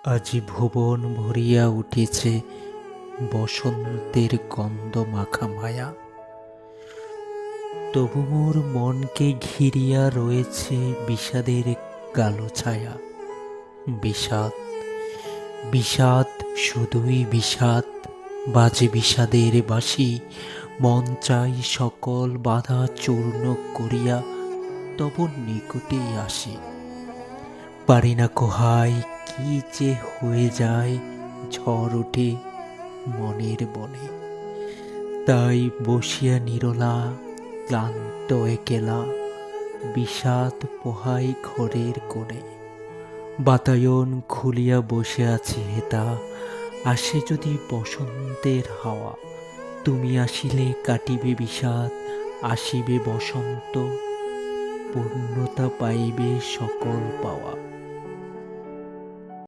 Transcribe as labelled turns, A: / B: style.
A: আজি ভুবন ভরিয়া উঠেছে বসন্তের গন্ধ মাখা মায়া। তবু মোর মনকে ঘিরিয়া রয়েছে বিষাদের কালো ছায়া। বিষাদ, বিষাদ, শুধুই বিষাদ। বাজে বিষাদের বাঁশি, মন চাই সকল বাধা চূর্ণ করিয়া তব নিকটেই আসি। পারি না কোহায় কি যে হয়ে যায়, ঝড় ওঠে মনের বনে। তাই বসিয়া নিরলা, ক্লান্ত একেলা, বিষাদ পোহাই ঘরের কোণে। বাতায়ন খুলিয়া বসে আছি হেতা, আসে যদি বসন্তের হাওয়া। তুমি আসিলে কাটিবে বিষাদ, আসিবে বসন্ত, পূর্ণতা পাইবে সকল পাওয়া।